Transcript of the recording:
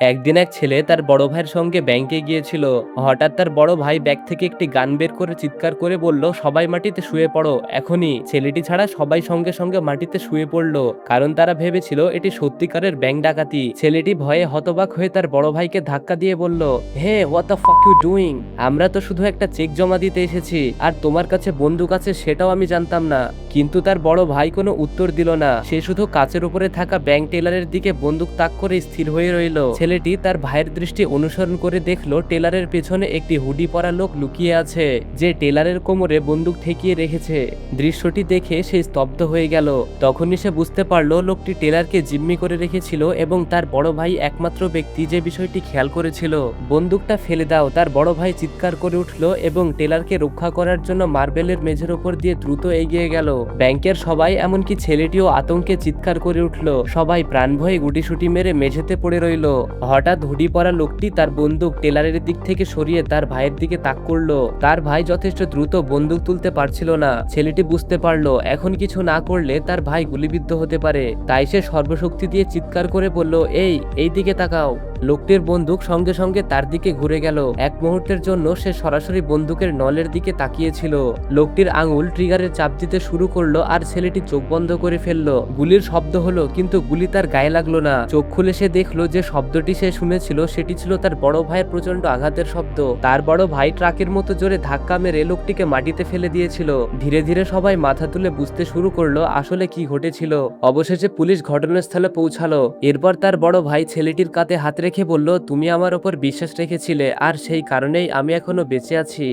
একদিন এক ছেলে তার বড় ভাইয়ের সঙ্গে ব্যাংকে গিয়েছিল। হঠাৎ তার বড় ভাই ব্যাগ থেকে একটি গান বের করে চিৎকার করে বলল, সবাই মাটিতে শুয়ে পড়ো এখনই। ছেলেটি ছাড়া সবাই সঙ্গে সঙ্গে মাটিতে শুয়ে পড়লো, কারণ তারা ভেবেছিল এটি সত্যিকারের ব্যাংক ডাকাতি। ছেলেটি ভয়ে হতবাক হয়ে তার বড় ভাইকে ধাক্কা দিয়ে বলল, hey what the fuck you doing? আমরা তো শুধু একটা চেক জমা দিতে এসেছি, আর তোমার কাছে বন্দুক আছে সেটাও আমি জানতাম না। কিন্তু তার বড় ভাই কোনো উত্তর দিল না। সে শুধু কাচের উপরে থাকা ব্যাংক টেলারের দিকে বন্দুক তাক করে স্থির হয়ে রইল। ছেলেটি তার ভাইয়ের দৃষ্টি অনুসরণ করে দেখলো টেলারের পেছনে একটি হুডি পরা লোক লুকিয়ে আছে, যে টেলারের কোমরে বন্দুক ঠেকিয়ে রেখেছে। দৃশ্যটি দেখে সে স্তব্ধ হয়ে গেল। তখনই সে বুঝতে পারলো লোকটি টেলারকে জিম্মি করে রেখেছিল এবং তার বড় ভাই একমাত্র ব্যক্তি যে বিষয়টি খেয়াল করেছিল। বন্দুকটা ফেলে দাও, তার বড় ভাই চিৎকার করে উঠল এবং টেলারকে রক্ষা করার জন্য মার্বেলের মেঝের উপর দিয়ে দ্রুত এগিয়ে গেল। ব্যাংকের সবাই, এমনকি ছেলেটিও আতঙ্কে চিৎকার করে উঠল। সবাই প্রাণ ভয়ে গুটিসুটি মেরে মেঝেতে পড়ে রইল। হঠাৎ হুডি পরা লোকটি তার বন্দুক টেলারের দিক থেকে সরিয়ে তার ভাইয়ের দিকে তাক করলো। তার ভাই যথেষ্ট দ্রুত বন্দুক তুলতে পারছিল না। ছেলেটি বুঝতে পারলো এখন কিছু না করলে তার ভাই গুলিবিদ্ধ হতে পারে। তাই সে সর্বশক্তি দিয়ে চিৎকার করে বলল, এই দিকে তাকাও। লোকটির বন্দুক সঙ্গে সঙ্গে তার দিকে ঘুরে গেল। এক মুহূর্তের জন্য সে সরাসরি বন্দুকের নলের দিকে তাকিয়েছিল। লোকটির আঙুল ট্রিগারের চাপ দিতে শুরু করলো আর ছেলেটি চোখ বন্ধ করে ফেললো। গুলির শব্দ হলো, কিন্তু গুলি তার গায়ে লাগলো না। চোখ খুলে সে দেখলো যে শব্দটি সে শুনেছিল সেটি ছিল তার বড় ভাইয়ের প্রচন্ড আঘাতের শব্দ। তার বড় ভাই ট্রাকের মতো জোরে ধাক্কা মেরে লোকটিকে মাটিতে ফেলে দিয়েছিল। ধীরে ধীরে সবাই মাথা তুলে বুঝতে শুরু করলো আসলে কি ঘটেছিল। অবশেষে পুলিশ ঘটনাস্থলে পৌঁছালো। এরপর তার বড় ভাই ছেলেটির কাঁধে হাত রেখে বলল, তুমি আমার ওপর বিশ্বাস রেখেছিলে, আর সেই কারণেই আমি এখনো বেঁচে আছি।